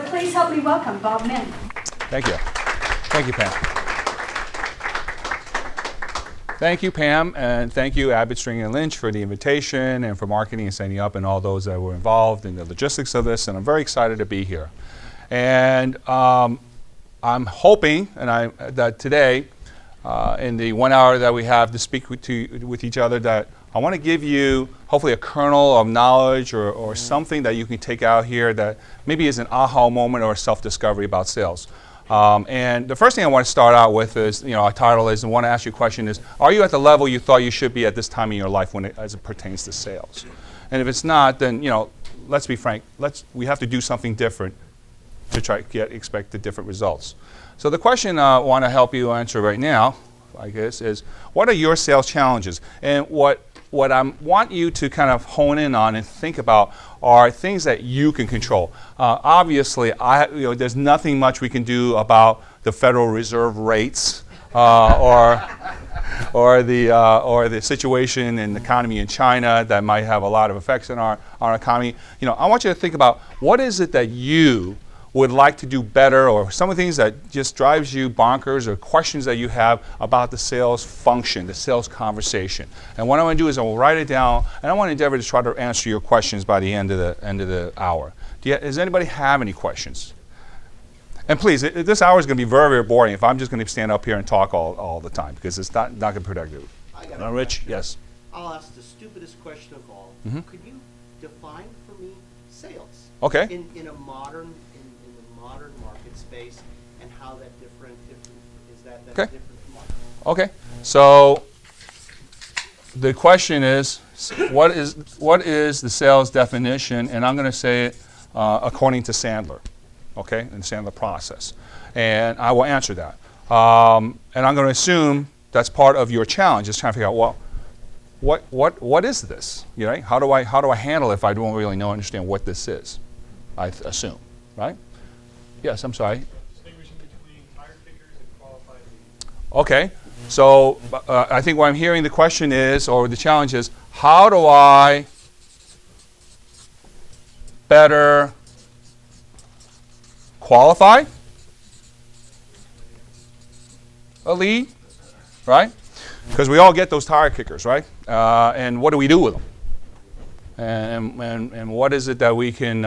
please help me welcome Bob Min. Thank you. Thank you, Pam. Thank you, Pam, and thank you, Abbott, String & Lynch, for the invitation and for marketing and setting up and all those that were involved in the logistics of this, and I'm very excited to be here. And I'm hoping that today, in the 1 hour that we have to speak with each other, that I want to give you hopefully a kernel of knowledge or something that you can take out here that maybe is an aha moment or a self-discovery about sales. And the first thing I want to start out with is, our title is, and want to ask you a question is, are you at the level you thought you should be at this time in your life as it pertains to sales? And if it's not, then, let's be frank, we have to do something different to try to expect the different results. So the question I want to help you answer right now, I guess, is what are your sales challenges? And what I want you to kind of hone in on and think about are things that you can control. Obviously, there's nothing much we can do about the Federal Reserve rates or the situation in the economy in China that might have a lot of effects on our economy. I want you to think about what is it that you would like to do better, or some of the things that just drives you bonkers, or questions that you have about the sales function, the sales conversation. And what I want to do is I will write it down, and I want to endeavor to try to answer your questions by the end of the hour. Does anybody have any questions? And please, this hour is going to be very, very boring if I'm just going to stand up here and talk all the time, because it's not going to be productive. Rich? Yes. I'll ask the stupidest question of all. Mm-hmm. Could you define for me sales? Okay. In a modern market space, and how that different is that okay. different from market? Okay. So the question is, what is the sales definition? And I'm going to say it according to Sandler, okay, and the Sandler process. And I will answer that. And I'm going to assume that's part of your challenge, is trying to figure out, well, what is this? Right? How do I handle it if I don't really understand what this is? I assume, right? Yes, I'm sorry. Distinguishing between tire kickers and qualified leads. Okay, so I think what I'm hearing the question is, or the challenge is, how do I better qualify a lead, right? Because we all get those tire kickers, right? And what do we do with them? And what is it that we can,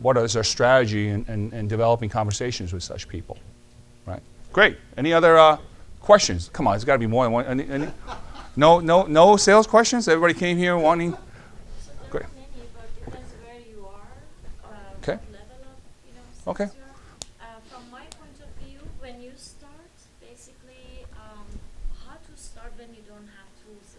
what is our strategy in developing conversations with such people, right? Great. Any other questions? Come on, there's got to be more than one. Any? No sales questions? Everybody came here wanting? Great. Many, but depends where you are, okay. what level of okay. sales you are. From my point of view, when you start, basically, how to start when you don't have tools.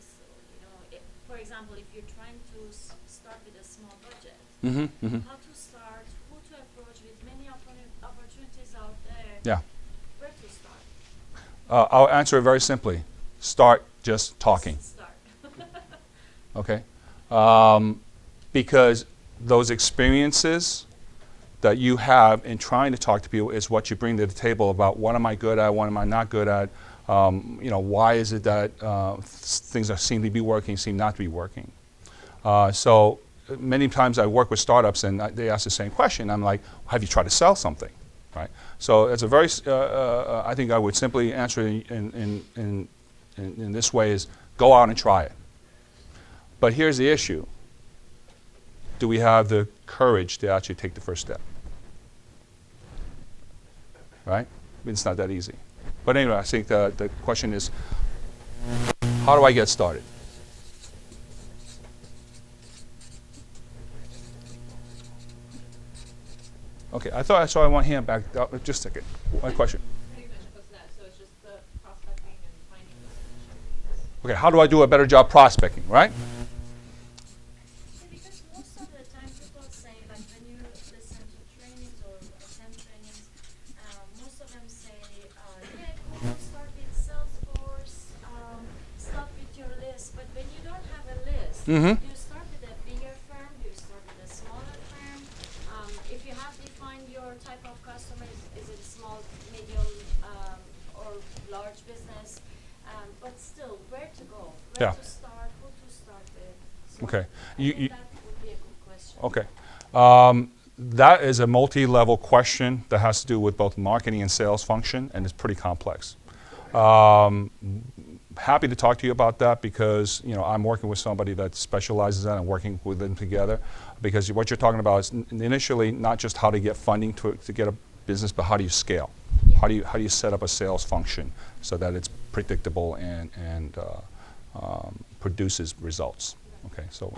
For example, if you're trying to start with a small budget, how to start, who to approach with many opportunities out there. Yeah. Where to start? I'll answer it very simply. Start just talking. Start. Okay? Because those experiences that you have in trying to talk to people is what you bring to the table about what am I good at, what am I not good at, why is it that things that seem to be working seem not to be working. So many times I work with startups and they ask the same question. I'm like, have you tried to sell something, right? So it's a very, I think I would simply answer in this way is go out and try it. But here's the issue. Do we have the courage to actually take the first step? Right? It's not that easy. But anyway, I think the question is, how do I get started? Okay, I thought I saw one hand back. Just a second. One question. Pretty much was that. So it's just the prospecting and finding those. Okay, how do I do a better job prospecting, right? Because most of the time people say, like when you listen to trainings or attend trainings, most of them say, yeah, cool, start with Salesforce, start with your list. But when you don't have a list, you start with a bigger firm, you start with a smaller firm. If you have defined your type of customer, is it small, medium, or large business? But still, where to go? Where to start? Who to start with? So Okay. I think that would be a good question. Okay. that is a multi-level question that has to do with both marketing and sales function, and it's pretty complex. Happy to talk to you about that because I'm working with somebody that specializes in it and working with them together. Because what you're talking about is initially not just how to get funding to get a business, but how do you scale? How do you set up a sales function so that it's predictable and produces results? Okay, so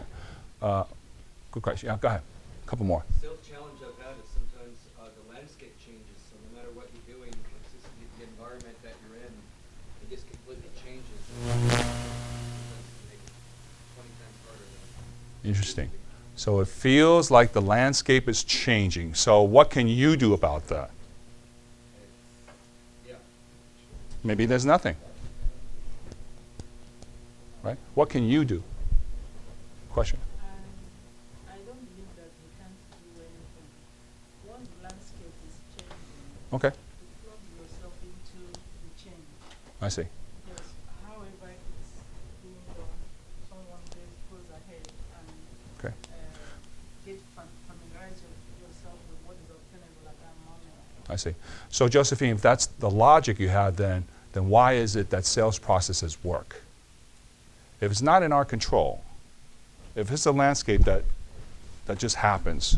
good question. Yeah, go ahead. A couple more. Sales challenge I've had is sometimes the landscape changes. So no matter what you're doing, it's just the environment that you're in, it just completely changes. Sometimes it makes it 20 times harder than Interesting. So it feels like the landscape is changing. So what can you do about that? yeah. Maybe there's nothing. Right? What can you do? Question. I don't believe that we can't do anything. Once the landscape is changing, Okay, you plug yourself into the change. I see. Because however it's being done, someone goes ahead and Okay. get familiarize yourself with what is obtainable at that moment. I see. So Josephine, if that's the logic you have, then why is it that sales processes work? If it's not in our control, if it's a landscape that just happens,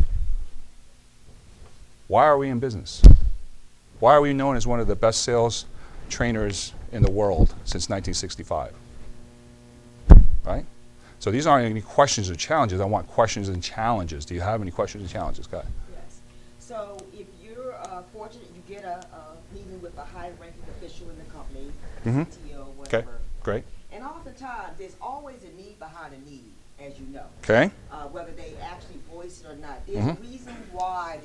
why are we in business? Why are we known as one of the best sales trainers in the world since 1965? Right? So these aren't any questions or challenges. I want questions and challenges. Do you have any questions and challenges? Go ahead. Yes. So if you're fortunate, you get a meeting with a high-ranking official in the company, Mhm. CTO, Okay, whatever. great. And oftentimes, there's always a need behind a need, as you know. Okay. Whether they actually voice it or not. There's Mhm. a reason why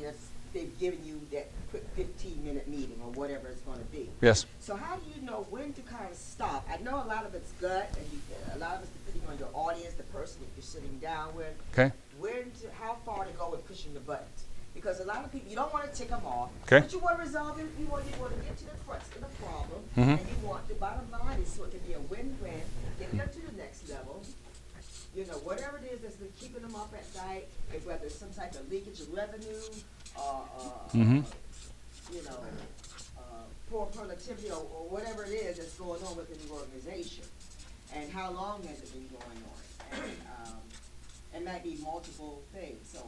they've given you that quick 15-minute meeting or whatever it's going to be. Yes. So how do you know when to kind of stop? I know a lot of it's gut, and a lot of it's depending on your audience, the person that you're sitting down with. Okay. How far to go with pushing the buttons? Because a lot of people, you don't want to tick them off, Okay. but you want to resolve it. You want to get to the crux of the problem, Mhm. and you want the bottom line is so it can be a win-win. Get them to the next level. Whatever it is that's been keeping them up at night, whether it's some type of leakage of revenue, Mhm. Poor productivity, or whatever it is that's going on within the organization, and how long has it been going on, and it might be multiple things. So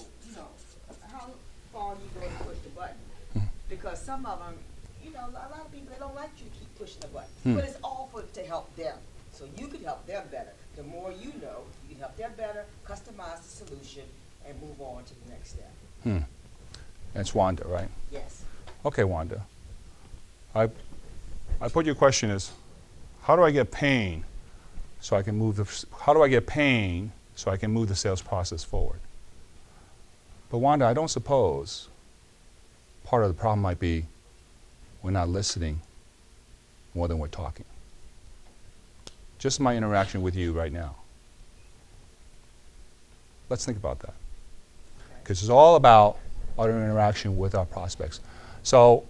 how far you going to push the button? Because some of them, a lot of people, they don't like you to keep pushing the button, but it's all to help them. So you can help them better. The more you know, you can help them better, customize the solution, and move on to the next step. That's Wanda, right? Yes. Okay, Wanda. I put your question as, how do I get pain so I can move the sales process forward? But Wanda, I don't suppose part of the problem might be we're not listening more than we're talking. Just my interaction with you right now. Let's think about that. Because it's all about our interaction with our prospects. So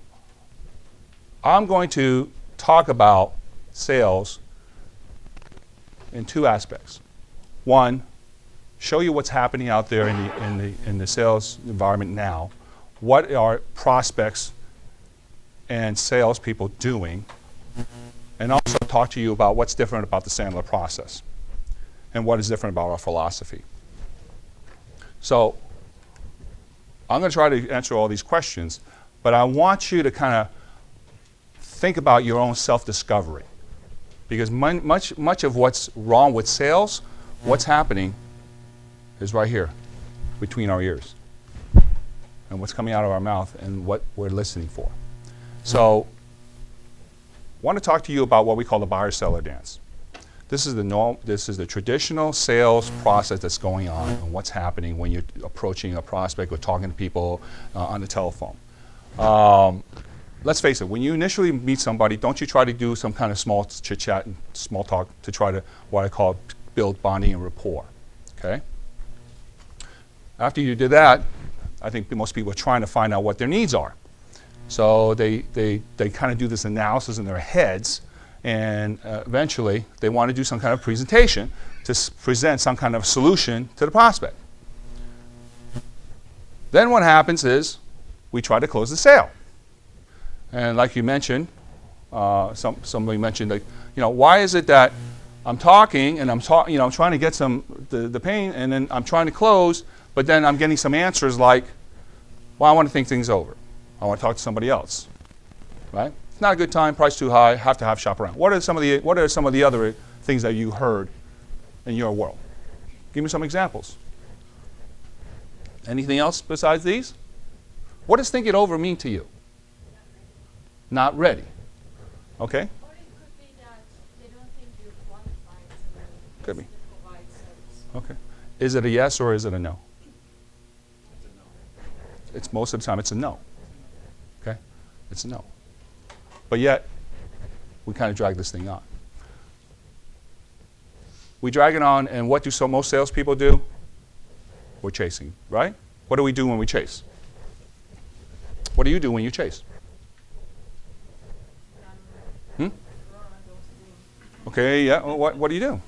I'm going to talk about sales in two aspects. One, show you what's happening out there in the sales environment now. What are prospects and salespeople doing? And also talk to you about what's different about the Sandler process and what is different about our philosophy. So I'm going to try to answer all these questions, but I want you to kind of think about your own self-discovery. Because much of what's wrong with sales, what's happening is right here, between our ears. And what's coming out of our mouth and what we're listening for. So I want to talk to you about what we call the buyer-seller dance. This is the traditional sales process that's going on and what's happening when you're approaching a prospect or talking to people on the telephone. Let's face it, when you initially meet somebody, don't you try to do some kind of small chit-chat and small talk to try to, what I call, build bonding and rapport, okay? After you did that, I think most people are trying to find out what their needs are. So they kind of do this analysis in their heads, and eventually they want to do some kind of presentation to present some kind of solution to the prospect. Then what happens is we try to close the sale. And like you mentioned, somebody mentioned, like, why is it that I'm talking and I'm trying to get the pain, and then I'm trying to close, but then I'm getting some answers like, well, I want to think things over. I want to talk to somebody else, right? It's not a good time, price too high, have to have shop around. What are some of the other things that you heard in your world? Give me some examples. Anything else besides these? What does think it over mean to you? Not ready. Okay? Or it could be that they don't think you're qualified to Could be. provide service. Okay. Is it a yes or is it a no? It's most of the time it's a no. Okay? It's a no. But yet, we kind of drag this thing on. We drag it on, and what do most salespeople do? We're chasing, right? What do we do when we chase? What do you do when you chase? Okay, yeah. Well, what do you do?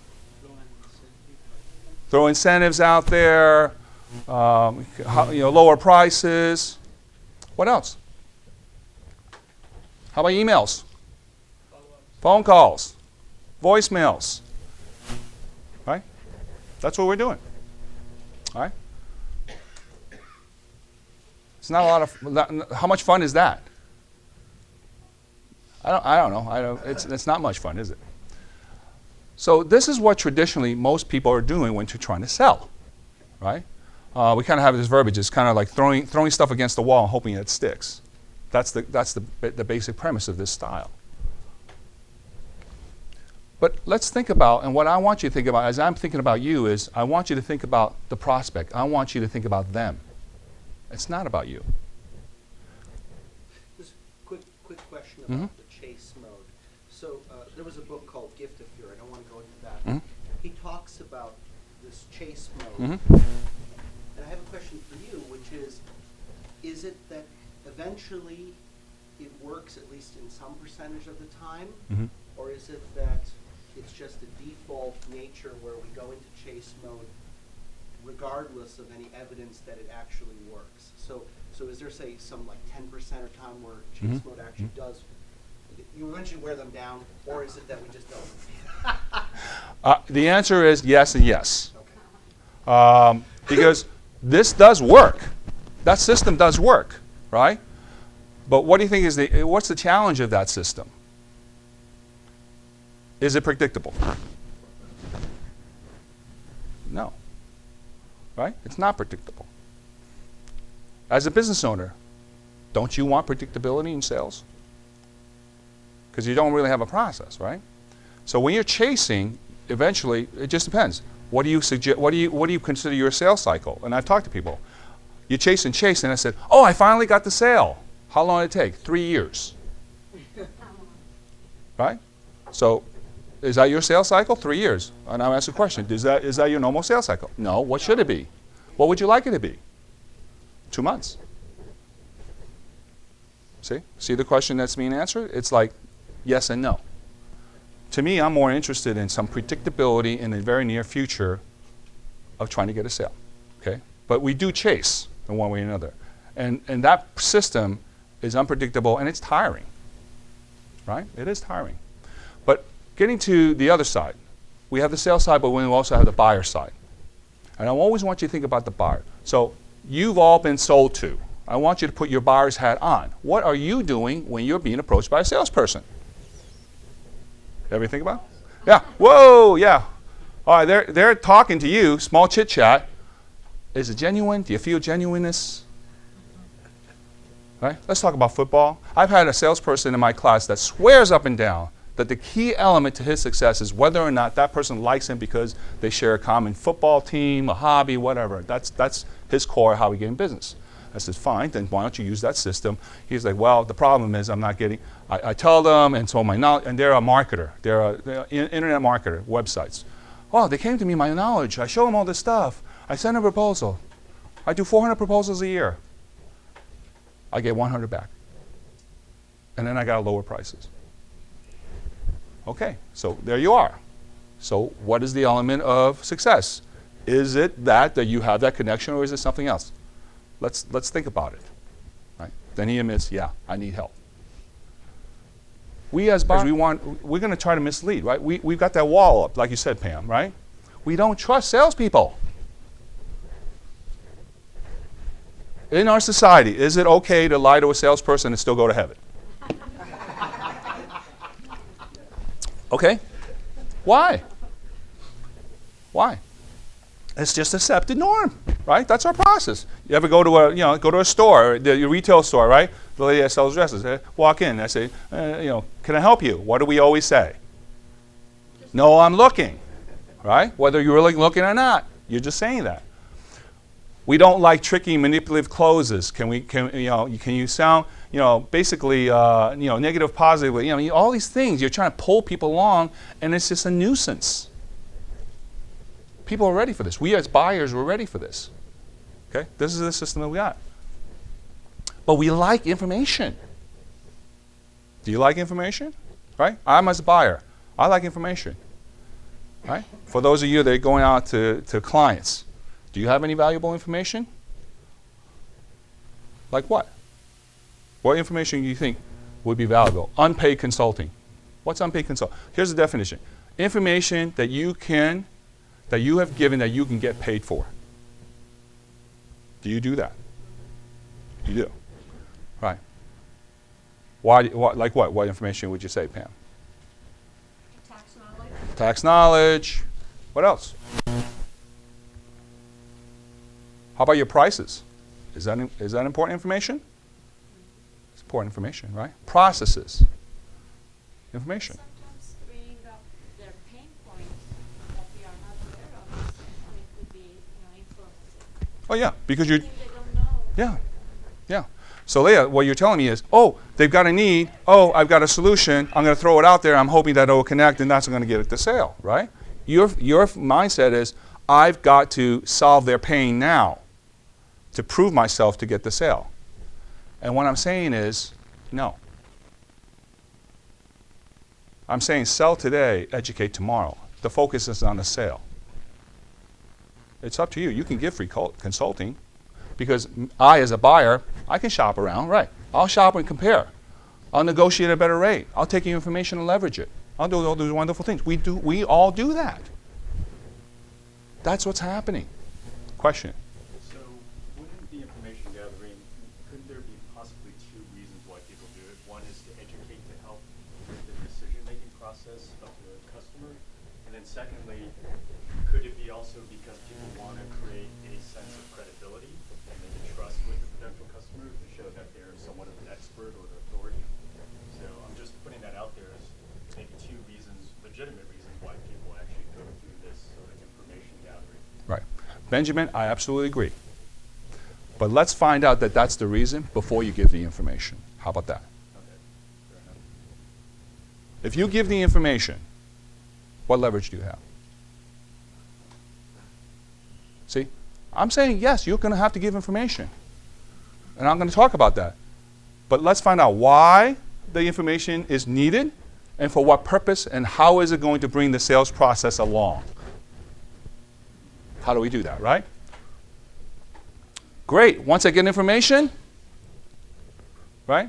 Throw incentives out there. Lower prices. What else? How about emails? Phone calls, voicemails. Right? That's what we're doing. All right? It's not a lot of. How much fun is that? I don't know. It's not much fun, is it? So this is what traditionally most people are doing when you're trying to sell, right? We kind of have this verbiage. It's kind of like throwing stuff against the wall and hoping it sticks. That's the basic premise of this style. But let's think about, and what I want you to think about as I'm thinking about you is, I want you to think about the prospect. I want you to think about them. It's not about you. Just quick question about the chase mode. So there was a book called Gift of Fear. I don't want to go into that. Mhm. He talks about this chase mode. Mhm. And I have a question for you, which is it that eventually it works at least in some percentage of the time? Mhm. Or is it that it's just a default nature where we go into chase mode regardless of any evidence that it actually works? So is there, say, some like 10% of time where chase Mhm. mode actually does, you eventually wear them down, or is it that we just don't? The answer is yes and yes. Okay. Because this does work. That system does work, right? But what do you think is what's the challenge of that system? Is it predictable? No. Right? It's not predictable. As a business owner, don't you want predictability in sales? Because you don't really have a process, right? So when you're chasing, eventually, it just depends. What do you suggest? What do you consider your sales cycle? And I've talked to people. You chase, and I said, "Oh, I finally got the sale." How long did it take? 3 years. Right? So, is that your sales cycle? 3 years. And I'll ask a question. Is that your normal sales cycle? No. What should it be? What would you like it to be? 2 months. See the question that's being answered? It's like yes and no. To me, I'm more interested in some predictability in the very near future of trying to get a sale. Okay? But we do chase in one way or another. And that system is unpredictable and it's tiring. Right? It is tiring. But getting to the other side, we have the sales side, but we also have the buyer side. And I always want you to think about the buyer. So you've all been sold to. I want you to put your buyer's hat on. What are you doing when you're being approached by a salesperson? Ever think about it? Yeah. Whoa, yeah. All right, they're talking to you, small chit chat. Is it genuine? Do you feel genuineness? Right? Let's talk about football. I've had a salesperson in my class that swears up and down that the key element to his success is whether or not that person likes him because they share a common football team, a hobby, whatever. That's his core, how we get in business. I said, fine, then why don't you use that system? He's like, well, the problem is I'm not getting, I tell them, and so my knowledge, and they're a marketer. They're an internet marketer, websites. Oh, they came to me, my knowledge. I show them all this stuff. I send a proposal. I do 400 proposals a year. I get 100 back. And then I got to lower prices. Okay, so there you are. So what is the element of success? Is it that you have that connection, or is it something else? Let's think about it. Right? Then he admits, yeah, I need help. We as buyers, we're going to try to mislead, right? We've got that wall up, like you said, Pam, right? We don't trust salespeople. In our society, is it okay to lie to a salesperson and still go to heaven? Okay? Why? Why? It's just accepted norm, right? That's our process. You ever go to a store, your retail store, right? The lady that sells dresses, walk in. I say, can I help you? What do we always say? No, I'm looking, right? Whether you're really looking or not, you're just saying that. We don't like tricky, manipulative closes. Can you sound, basically, negative, positive? All these things. You're trying to pull people along, and it's just a nuisance. People are ready for this. We as buyers were ready for this. Okay, this is the system that we got. But we like information. Do you like information? Right? I'm as a buyer. I like information. Right? For those of you that are going out to clients, do you have any valuable information? Like what? What information do you think would be valuable? Unpaid consulting. What's unpaid consulting? Here's the definition. Information that you have given that you can get paid for. Do you do that? You do. Right. Why, like what? What information would you say, Pam? Tax knowledge. Tax knowledge. What else? How about your prices? Is that important information? It's important information, right? Processes. Information. Sometimes bringing up their pain points that we are not aware of, it could be, informative. Oh yeah, because you're. Something they don't know. Yeah, yeah. So Leah, what you're telling me is, oh, they've got a need. Oh, I've got a solution. I'm going to throw it out there. I'm hoping that it will connect, and that's going to get it to sale, right? Your mindset is, I've got to solve their pain now to prove myself to get the sale. And what I'm saying is, no. I'm saying sell today, educate tomorrow. The focus is on the sale. It's up to you. You can give free consulting because I, as a buyer, I can shop around, right? I'll shop and compare. I'll negotiate a better rate. I'll take your information and leverage it. I'll do all those wonderful things. We all do that. That's what's happening. Question. So, wouldn't the information gathering, couldn't there be possibly two reasons why people do it? One is to educate to help with the decision-making process of the customer. And then secondly, could it be also because people want to create a sense of credibility and maybe trust with the potential customer to show that they're somewhat of an expert or an authority? So I'm just putting that out there as maybe two reasons, legitimate reasons why people actually go through this sort of information gathering. Right. Benjamin, I absolutely agree. But let's find out that that's the reason before you give the information. How about that? Okay, fair enough. If you give the information, what leverage do you have? See? I'm saying, yes, you're going to have to give information. And I'm going to talk about that. But let's find out why the information is needed and for what purpose and how is it going to bring the sales process along. How do we do that, right? Great. Once I get information, right?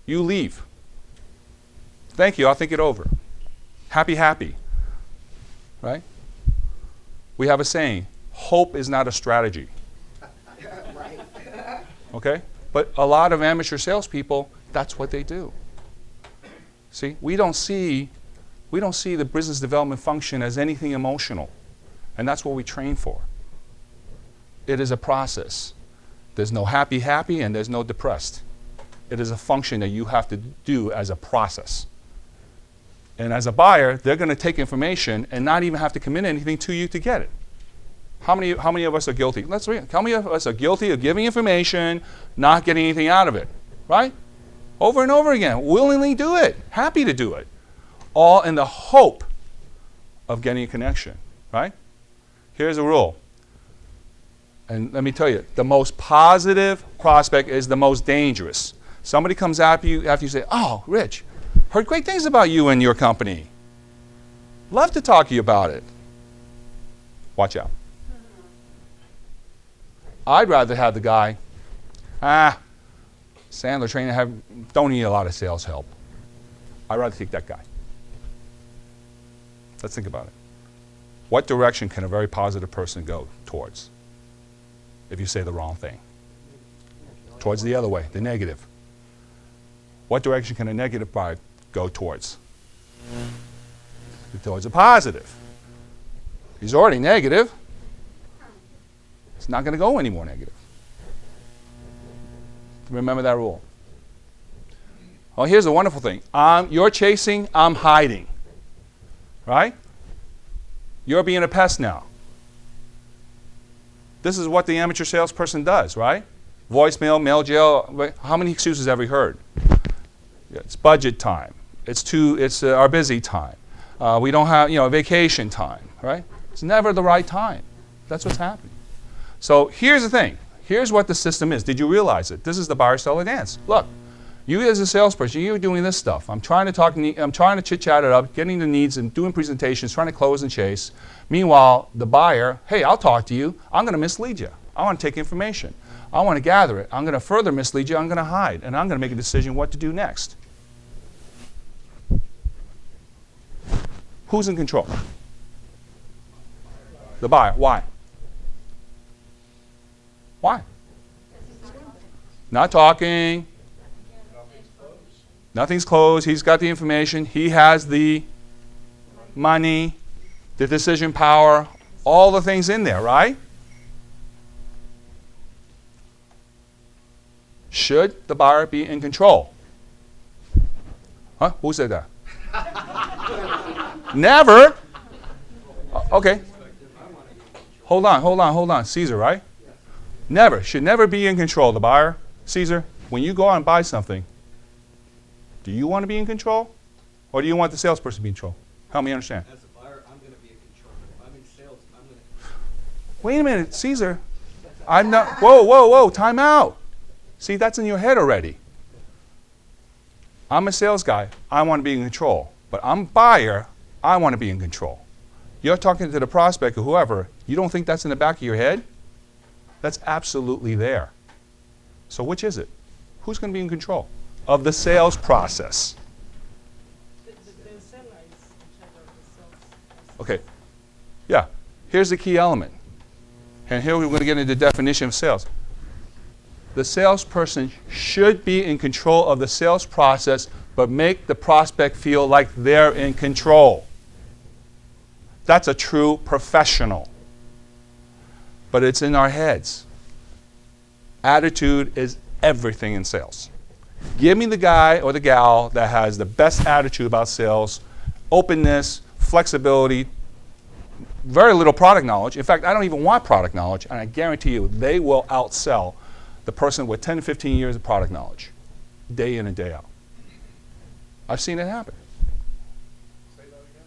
You leave. Thank you. I'll think it over. Happy, happy. Right? We have a saying, hope is not a strategy. Right. Okay? But a lot of amateur salespeople, that's what they do. See, we don't see the business development function as anything emotional. And that's what we train for. It is a process. There's no happy, happy, and there's no depressed. It is a function that you have to do as a process. And as a buyer, they're going to take information and not even have to commit anything to you to get it. How many of us are guilty? Let's read. How many of us are guilty of giving information, not getting anything out of it? Right? Over and over again. Willingly do it. Happy to do it. All in the hope of getting a connection. Right? Here's a rule. And let me tell you, the most positive prospect is the most dangerous. Somebody comes after you say, oh, Rich, heard great things about you and your company. Love to talk to you about it. Watch out. I'd rather have the guy, Sandler Training don't need a lot of sales help. I'd rather take that guy. Let's think about it. What direction can a very positive person go towards if you say the wrong thing? Towards the other way, the negative. What direction can a negative guy go towards? Towards a positive. He's already negative. It's not going to go any more negative. Remember that rule. Oh, here's a wonderful thing. You're chasing, I'm hiding. Right? You're being a pest now. This is what the amateur salesperson does, right? Voicemail, mail jail. How many excuses have we heard? It's budget time. It's our busy time. We don't have, vacation time, right? It's never the right time. That's what's happening. So here's the thing. Here's what the system is. Did you realize it? This is the buyer-seller dance. Look, you as a salesperson, you're doing this stuff. I'm trying to chit-chat it up, getting the needs and doing presentations, trying to close and chase. Meanwhile, the buyer, hey, I'll talk to you. I'm going to mislead you. I want to take information. I want to gather it. I'm going to further mislead you. I'm going to hide. And I'm going to make a decision what to do next. Who's in control? The buyer. Why? Why? Not talking. Nothing's closed. He's got the information. He has the money, the decision power, all the things in there, right? Should the buyer be in control? Huh? Who said that? Never. Okay. Hold on. Caesar, right? Never. Should never be in control. The buyer, Caesar, when you go out and buy something, do you want to be in control? Or do you want the salesperson to be in control? Help me understand. As a buyer, I'm going to be in control. If I'm in sales, I'm going to... Wait a minute, Caesar. I'm not... Whoa, time out. See, that's in your head already. I'm a sales guy. I want to be in control. But I'm a buyer. I want to be in control. You're talking to the prospect or whoever. You don't think that's in the back of your head? That's absolutely there. So which is it? Who's going to be in control of the sales process? The seller is in charge of the sales. Okay. Yeah. Here's the key element. And here we're going to get into the definition of sales. The salesperson should be in control of the sales process, but make the prospect feel like they're in control. That's a true professional. But it's in our heads. Attitude is everything in sales. Give me the guy or the gal that has the best attitude about sales, openness, flexibility, very little product knowledge. In fact, I don't even want product knowledge, and I guarantee you they will outsell the person with 10 to 15 years of product knowledge, day in and day out. I've seen it happen. Say that again?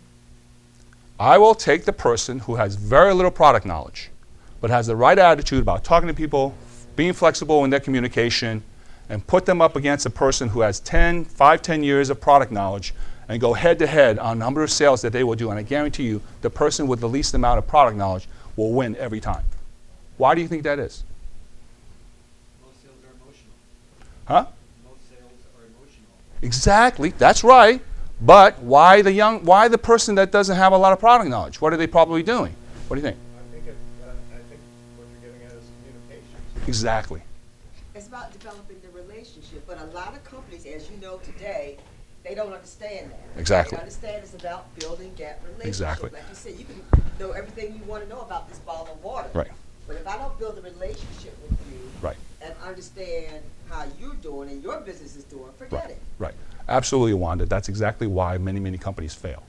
I will take the person who has very little product knowledge, but has the right attitude about talking to people, being flexible in their communication, and put them up against a person who has 10 years of product knowledge and go head to head on a number of sales that they will do. And I guarantee you, the person with the least amount of product knowledge will win every time. Why do you think that is? Most sales are emotional. Huh? Most sales are emotional. Exactly, that's right. But why the person that doesn't have a lot of product knowledge? What are they probably doing? What do you think? I think what you're getting at is communication. Exactly. It's about developing the relationship, but a lot of companies, as you know today, they don't understand that. Exactly. They understand it's about building that relationship. Exactly. Like you said, you can know everything you want to know about this bottle of water. Right. But if I don't build a relationship with you Right. and understand how you're doing and your business is doing, forget it. Right. Absolutely, Wanda. That's exactly why many companies fail.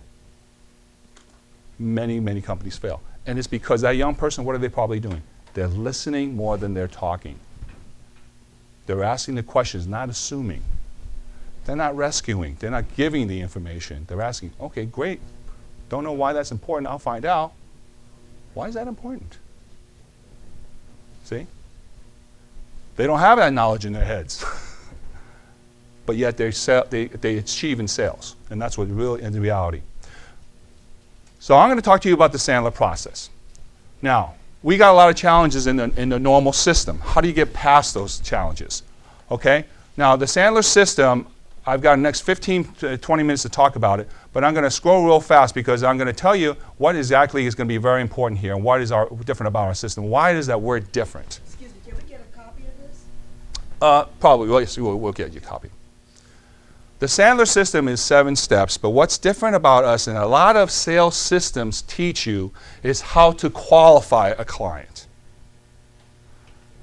Many companies fail. And it's because that young person, what are they probably doing? They're listening more than they're talking. They're asking the questions, not assuming. They're not rescuing. They're not giving the information. They're asking, okay, great. Don't know why that's important. I'll find out. Why is that important? See? They don't have that knowledge in their heads. But yet they achieve in sales. And that's what really in reality. So I'm going to talk to you about the Sandler process. Now, we got a lot of challenges in the normal system. How do you get past those challenges? Okay? Now, the Sandler system, I've got the next 15 to 20 minutes to talk about it, but I'm going to scroll real fast because I'm going to tell you what exactly is going to be very important here and what is different about our system. Why is that we're different? Excuse me, can we get a copy of this? Probably. We'll get you a copy. The Sandler system is 7 steps, but what's different about us, and a lot of sales systems teach you, is how to qualify a client.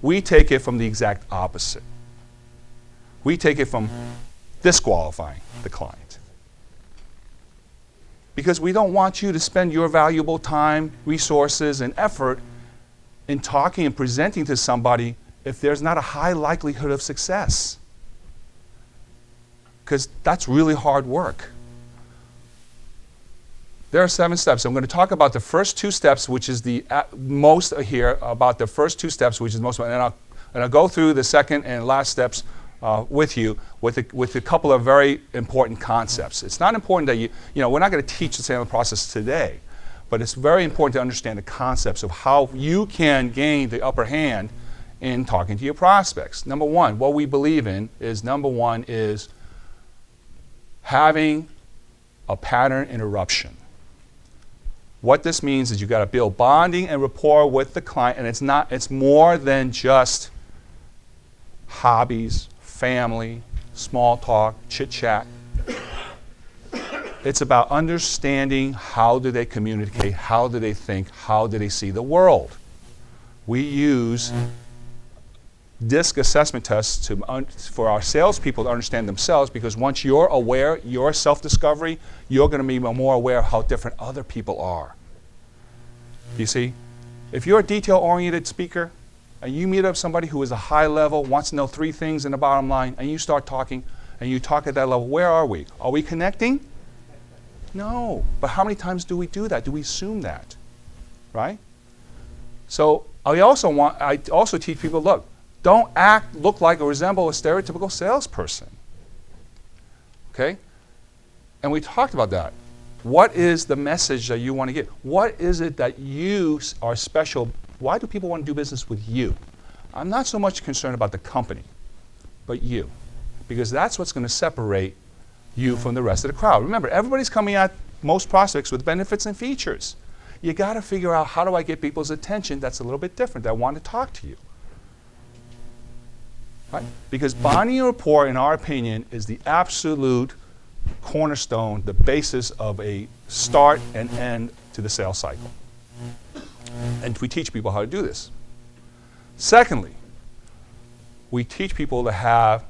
We take it from the exact opposite. We take it from disqualifying the client. Because we don't want you to spend your valuable time, resources, and effort in talking and presenting to somebody if there's not a high likelihood of success. Because that's really hard work. There are 7 steps. I'm going to talk about the first 2 steps, which is the most here, about the first 2 steps, which is most, and I'll go through the second and last steps with you with a couple of very important concepts. It's not important that we're not going to teach the Sandler process today, but it's very important to understand the concepts of how you can gain the upper hand in talking to your prospects. Number one, what we believe in is, having a pattern interruption. What this means is you've got to build bonding and rapport with the client, and it's more than just hobbies, family, small talk, chit-chat. It's about understanding how do they communicate, how do they think, how do they see the world. We use DISC assessment tests for our salespeople to understand themselves, because once you're aware, your self-discovery, you're going to be more aware of how different other people are. You see, if you're a detail-oriented speaker and you meet up somebody who is a high level, wants to know 3 things in the bottom line, and you start talking, and you talk at that level, where are we? Are we connecting? No. But how many times do we do that? Do we assume that? Right? So I also teach people, look, don't look like or resemble a stereotypical salesperson. Okay? And we talked about that. What is the message that you want to get? What is it that you are special? Why do people want to do business with you? I'm not so much concerned about the company, but you. Because that's what's going to separate you from the rest of the crowd. Remember, everybody's coming at most prospects with benefits and features. You got to figure out, how do I get people's attention that's a little bit different, that want to talk to you? Right? Because bonding and rapport, in our opinion, is the absolute cornerstone, the basis of a start and end to the sales cycle. And we teach people how to do this. Secondly, we teach people to have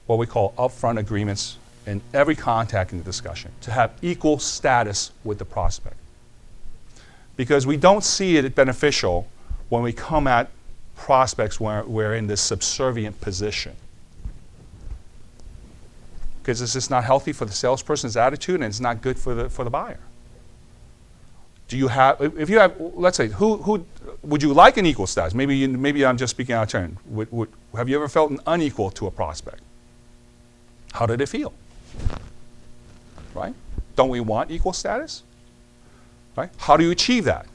what we call upfront agreements in every contact in the discussion, to have equal status with the prospect. Because we don't see it beneficial when we come at prospects where we're in this subservient position. Because it's just not healthy for the salesperson's attitude, and it's not good for the buyer. Do you have, if you have, let's say, who would you like an equal status? Maybe I'm just speaking out of turn. Have you ever felt an unequal to a prospect? How did it feel? Right? Don't we want equal status? Right? How do you achieve that?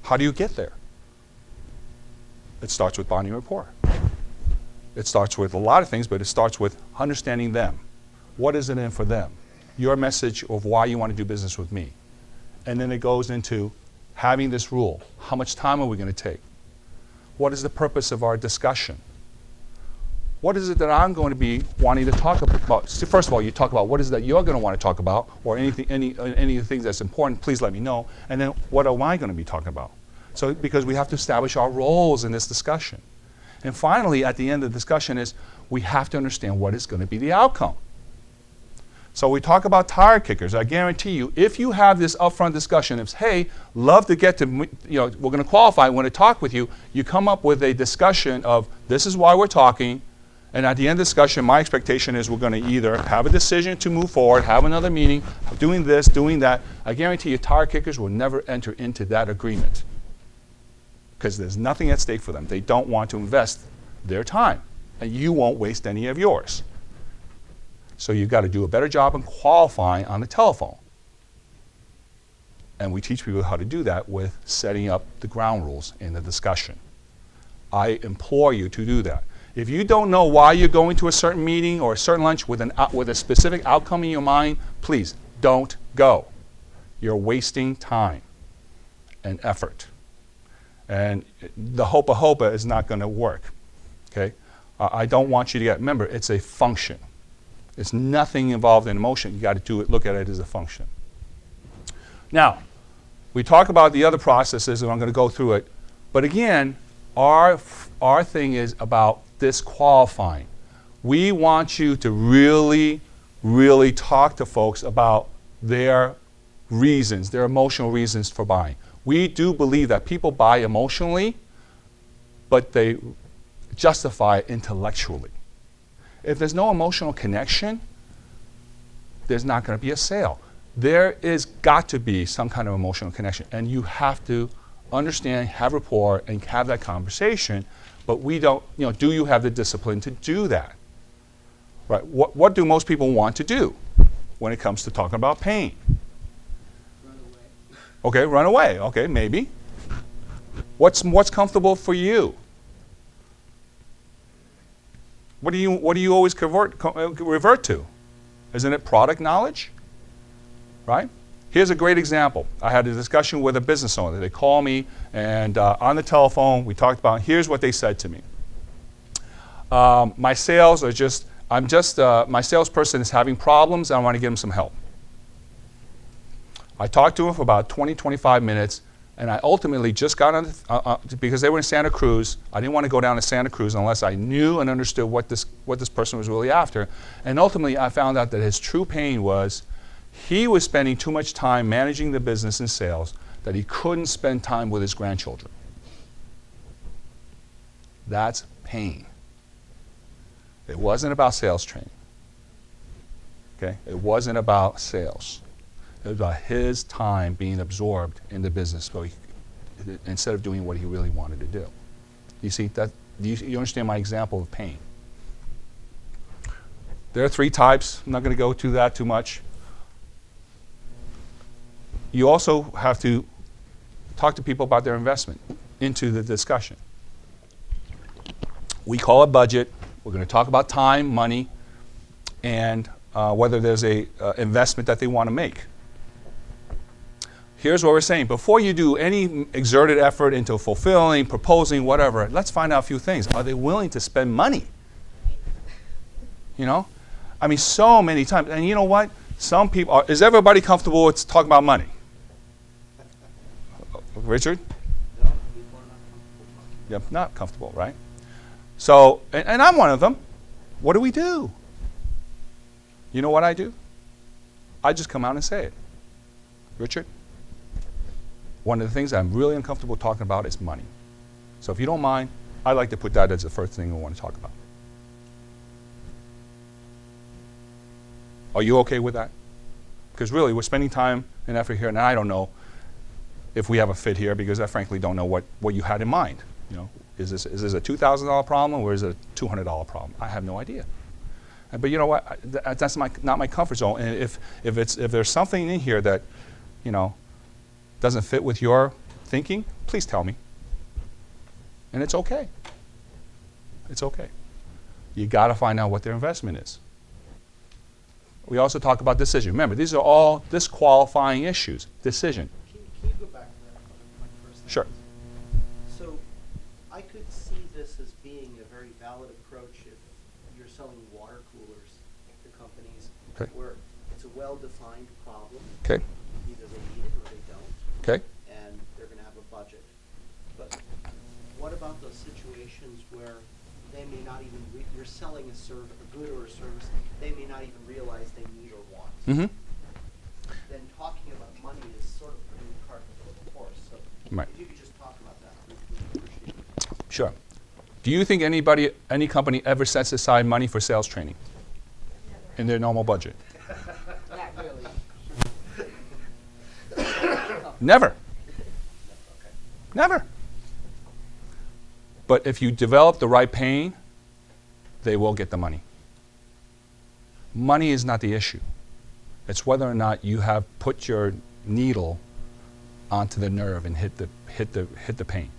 How do you get there? It starts with bonding rapport. It starts with a lot of things, but it starts with understanding them. What is it in for them? Your message of why you want to do business with me. And then it goes into having this rule. How much time are we going to take? What is the purpose of our discussion? What is it that I'm going to be wanting to talk about? So first of all, you talk about what is it that you're going to want to talk about, or any of the things that's important, please let me know. And then what am I going to be talking about? So, because we have to establish our roles in this discussion. And finally, at the end of the discussion is, we have to understand what is going to be the outcome. So we talk about tire kickers. I guarantee you, if you have this upfront discussion of, hey, love to get to, we're going to qualify, we want to talk with you, you come up with a discussion of, this is why we're talking, and at the end of the discussion, my expectation is we're going to either have a decision to move forward, have another meeting, doing this, doing that. I guarantee you, tire kickers will never enter into that agreement, because there's nothing at stake for them. They don't want to invest their time, and you won't waste any of yours. So you've got to do a better job in qualifying on the telephone. And we teach people how to do that with setting up the ground rules in the discussion. I implore you to do that. If you don't know why you're going to a certain meeting or a certain lunch with a specific outcome in your mind, please don't go. You're wasting time and effort. And the hopa is not going to work. Okay? I don't want you to get, remember, it's a function. It's nothing involved in emotion. You got to do it, look at it as a function. Now, we talk about the other processes, and I'm going to go through it. But again, our thing is about disqualifying. We want you to really, really talk to folks about their reasons, their emotional reasons for buying. We do believe that people buy emotionally, but they justify it intellectually. If there's no emotional connection, there's not going to be a sale. There is got to be some kind of emotional connection, and you have to understand, have rapport, and have that conversation, but we don't, do you have the discipline to do that? Right? What do most people want to do when it comes to talking about pain? Run away. Okay, run away. Okay, maybe. What's comfortable for you? What do you always revert to? Isn't it product knowledge? Right? Here's a great example. I had a discussion with a business owner. They called me, and on the telephone, we talked about, here's what they said to me. My sales are my salesperson is having problems, and I want to give him some help. I talked to him for about 20, 25 minutes, and I ultimately just got on, because they were in Santa Cruz. I didn't want to go down to Santa Cruz unless I knew and understood what this person was really after. And ultimately, I found out that his true pain was he was spending too much time managing the business and sales that he couldn't spend time with his grandchildren. That's pain. It wasn't about sales training. Okay? It wasn't about sales. It was about his time being absorbed in the business instead of doing what he really wanted to do. You see, you understand my example of pain. There are 3 types. I'm not going to go to that too much. You also have to talk to people about their investment into the discussion. We call it budget. We're going to talk about time, money, and whether there's a investment that they want to make. Here's what we're saying. Before you do any exerted effort into fulfilling, proposing, whatever, let's find out a few things. Are they willing to spend money? I mean, so many times. And you know what? Some people is everybody comfortable with talking about money? Richard? No, people are not comfortable. Yep, not comfortable, right? So, and I'm one of them. What do we do? You know what I do? I just come out and say it. Richard? One of the things I'm really uncomfortable talking about is money. So if you don't mind, I'd like to put that as the first thing we want to talk about. Are you okay with that? Because really, we're spending time and effort here, and I don't know if we have a fit here because I frankly don't know what you had in mind. Is this a $2,000 problem or is it a $200 problem? I have no idea. But you know what? That's not my comfort zone. And if there's something in here that doesn't fit with your thinking, please tell me. And it's okay. It's okay. You got to find out what their investment is. We also talk about decision. Remember, these are all disqualifying issues. Decision. Can you go back to that for a second? Sure. So I could see this as being a very valid approach if you're selling water coolers to companies where it's a well-defined problem. Okay. Either they need it or they don't. Okay. And they're going to have a budget. But what about those situations where they may not even, you're selling a good or a service, they may not even realize they need or want. Mm-hmm. Then talking about money is sort of putting the cart before the horse. So Right. if you could just talk about that, we'd appreciate it. Sure. Do you think any company ever sets aside money for sales training in their normal budget? Not really. Never. Never. But if you develop the right pain, they will get the money. Money is not the issue. It's whether or not you have put your needle onto the nerve and hit the pain.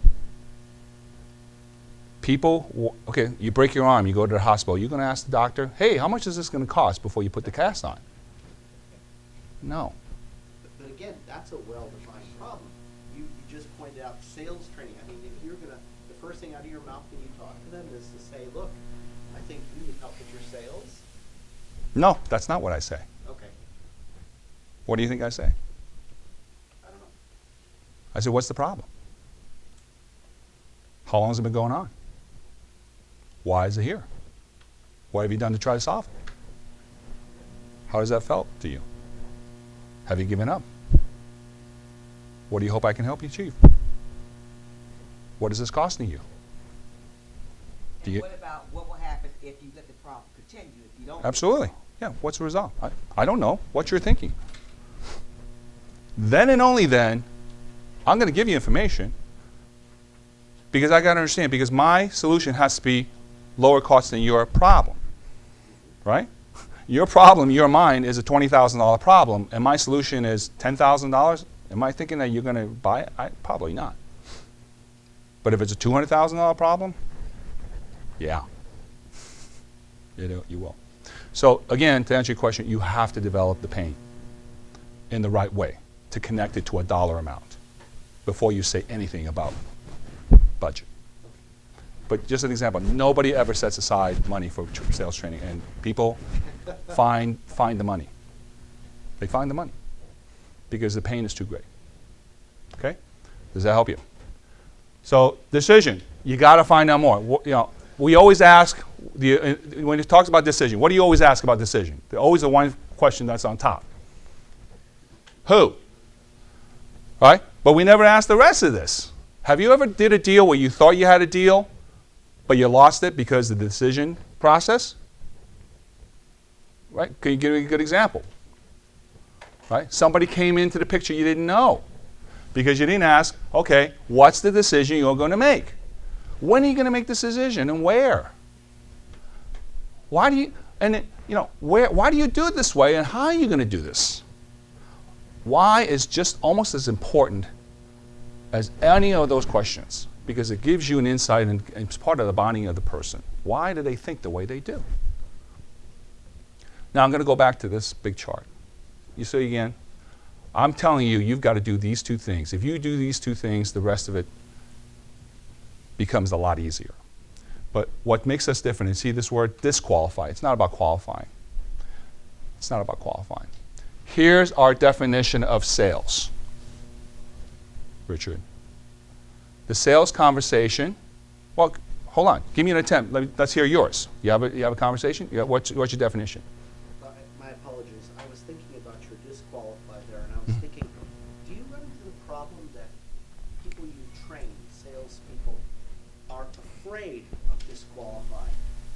People, okay, you break your arm, you go to the hospital, you're going to ask the doctor, hey, how much is this going to cost before you put the cast on? No. But again, that's a well-defined problem. You just pointed out sales training. I mean, if you're gonna, the first thing out of your mouth when you talk to them is to say, look, I think you need help with your sales. No, that's not what I say. Okay. What do you think I say? I don't know. I said, what's the problem? How long has it been going on? Why is it here? What have you done to try to solve it? How has that felt to you? Have you given up? What do you hope I can help you achieve? What is this costing you? Do And you what about what will happen if you let the problem continue, if you don't? absolutely. Yeah, what's the result? I don't know what you're thinking. Then and only then, I'm going to give you information because I got to understand, because my solution has to be lower cost than your problem, right? Your problem, your mind, is a $20,000 problem, and my solution is $10,000. Am I thinking that you're going to buy it? Probably not. But if it's a $200,000 problem, yeah, you will. So again, to answer your question, you have to develop the pain in the right way to connect it to a dollar amount before you say anything about budget. But just an example, nobody ever sets aside money for sales training, and people find the money. They find the money because the pain is too great. Okay? Does that help you? So decision, you got to find out more. We always ask, when it talks about decision, what do you always ask about decision? There's always the one question that's on top. Who? Right? But we never ask the rest of this. Have you ever did a deal where you thought you had a deal, but you lost it because of the decision process? Right? Can you give me a good example? Right? Somebody came into the picture you didn't know because you didn't ask, okay, what's the decision you're going to make? When are you going to make this decision and where? Why do you, and why do you do it this way and how are you going to do this? Why is just almost as important as any of those questions, because it gives you an insight and it's part of the bonding of the person. Why do they think the way they do? Now I'm going to go back to this big chart. You see again, I'm telling you, you've got to do these two things. If you do these two things, the rest of it becomes a lot easier. But what makes us different is, see this word disqualify. It's not about qualifying. It's not about qualifying. Here's our definition of sales. Richard. The sales conversation, well, hold on. Give me an attempt. Let's hear yours. You have a conversation? What's your definition? My apologies. I was thinking about your disqualify there, and I was thinking, do you run into the problem that people you train, salespeople, are afraid of disqualify,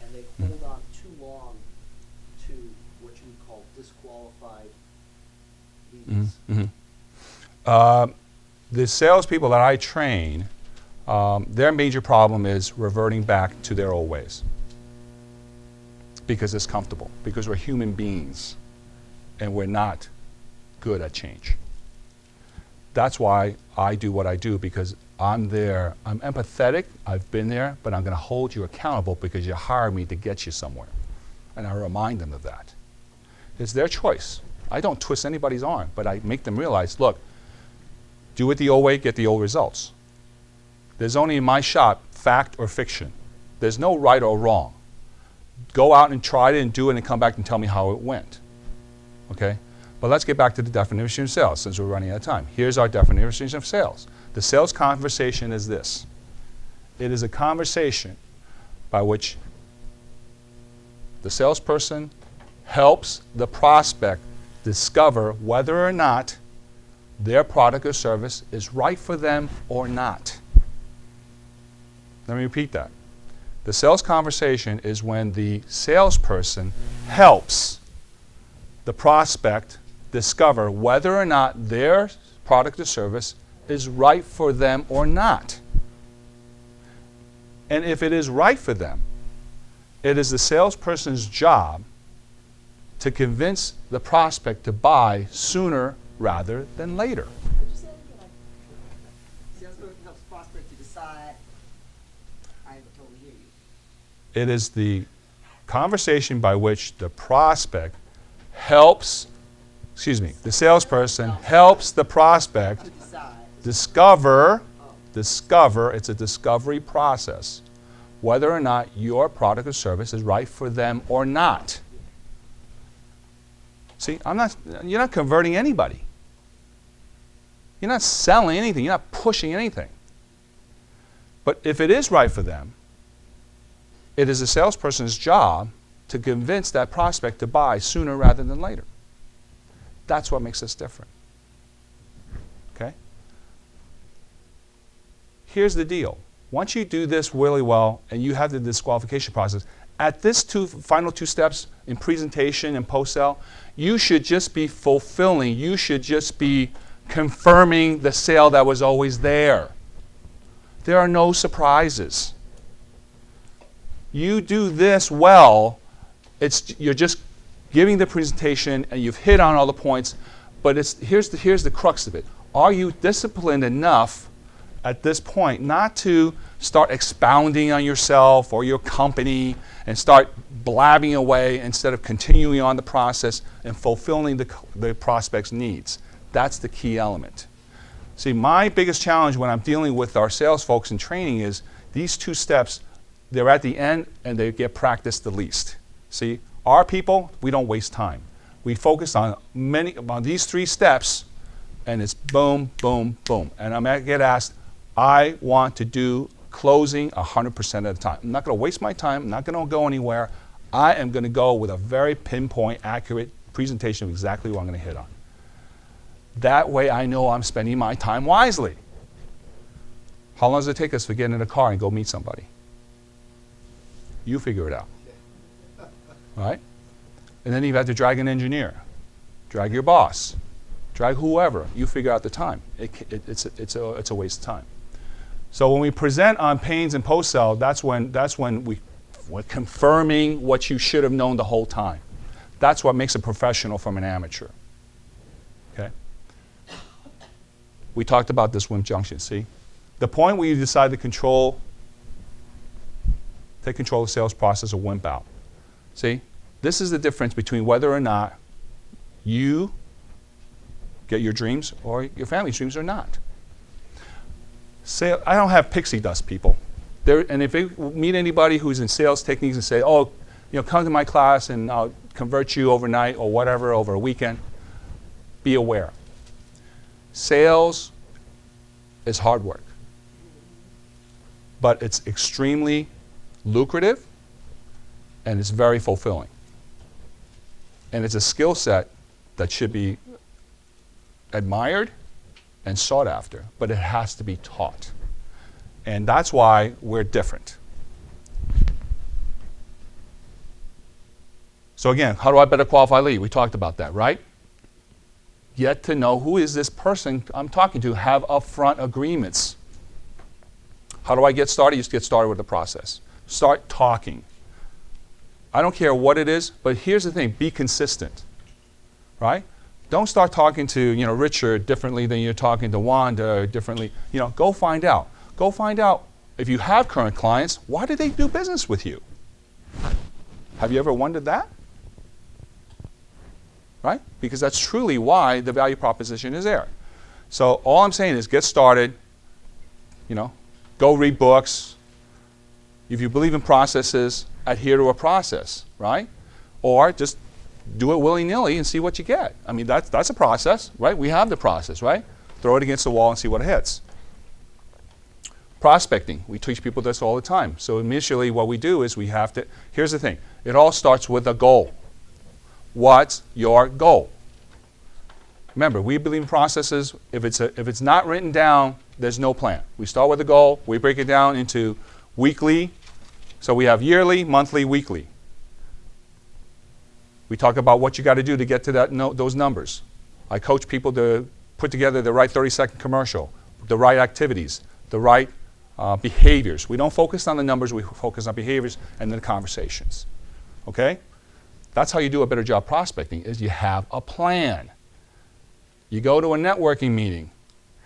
and they hold on too long to what you would call disqualified leads? The salespeople that I train, their major problem is reverting back to their old ways because it's comfortable, because we're human beings and we're not good at change. That's why I do what I do, because I'm there. I'm empathetic. I've been there, but I'm going to hold you accountable because you hired me to get you somewhere. And I remind them of that. It's their choice. I don't twist anybody's arm, but I make them realize, look, do it the old way, get the old results. There's only in my shop fact or fiction. There's no right or wrong. Go out and try it and do it and come back and tell me how it went. Okay? But let's get back to the definition of sales since we're running out of time. Here's our definition of sales. The sales conversation is this. It is a conversation by which the salesperson helps the prospect discover whether or not their product or service is right for them or not. Let me repeat that. The sales conversation is when the salesperson helps the prospect discover whether or not their product or service is right for them or not. And if it is right for them, it is the salesperson's job to convince the prospect to buy sooner rather than later. Could you say anything like It is the conversation by which the prospect helps, the salesperson helps the prospect To decide. discover, it's a discovery process, whether or not your product or service is right for them or not. See, you're not converting anybody. You're not selling anything. You're not pushing anything. But if it is right for them, it is a salesperson's job to convince that prospect to buy sooner rather than later. That's what makes us different. Okay? Here's the deal. Once you do this really well and you have the disqualification process, at this final two steps in presentation and post-sale, you should just be fulfilling. You should just be confirming the sale that was always there. There are no surprises. You do this well, you're just giving the presentation and you've hit on all the points, but here's the crux of it. Are you disciplined enough at this point not to start expounding on yourself or your company and start blabbing away instead of continuing on the process and fulfilling the prospect's needs? That's the key element. See, my biggest challenge when I'm dealing with our sales folks in training is these two steps, they're at the end and they get practiced the least. See, our people, we don't waste time. We focus on these three steps and it's boom, boom, boom. And I get asked, I want to do closing 100% of the time. I'm not going to waste my time. I'm not going to go anywhere. I am going to go with a very pinpoint, accurate presentation of exactly what I'm going to hit on. That way I know I'm spending my time wisely. How long does it take us to get in a car and go meet somebody? You figure it out. Right? And then you have to drag an engineer, drag your boss, drag whoever. You figure out the time. It's a waste of time. So when we present on pains and post-sale, that's when we're confirming what you should have known the whole time. That's what makes a professional from an amateur. Okay? We talked about this Wimp Junction, see? The point where you decide to take control of the sales process or wimp out. See? This is the difference between whether or not you get your dreams or your family's dreams or not. I don't have pixie dust, people. And if you meet anybody who's in sales techniques and say, oh, come to my class and I'll convert you overnight or whatever over a weekend, be aware. Sales is hard work, but it's extremely lucrative and it's very fulfilling. And it's a skill set that should be admired and sought after, but it has to be taught. And that's why we're different. So again, how do I better qualify lead? We talked about that, right? Get to know who is this person I'm talking to, have upfront agreements. How do I get started? You just get started with the process. Start talking. I don't care what it is, but here's the thing, be consistent, right? Don't start talking to Richard differently than you're talking to Wanda or differently. Go find out. Go find out if you have current clients, why do they do business with you? Have you ever wondered that? Right? Because that's truly why the value proposition is there. So all I'm saying is get started, go read books. If you believe in processes, adhere to a process, right? Or just do it willy-nilly and see what you get. I mean, that's a process, right? We have the process, right? Throw it against the wall and see what hits. Prospecting, we teach people this all the time. So initially what we do is here's the thing, it all starts with a goal. What's your goal? Remember, we believe in processes. If it's not written down, there's no plan. We start with a goal, we break it down into weekly, so we have yearly, monthly, weekly. We talk about what you got to do to get to those numbers. I coach people to put together the right 30-second commercial, the right activities, the right behaviors. We don't focus on the numbers, we focus on behaviors and then conversations. Okay? That's how you do a better job prospecting, is you have a plan. You go to a networking meeting,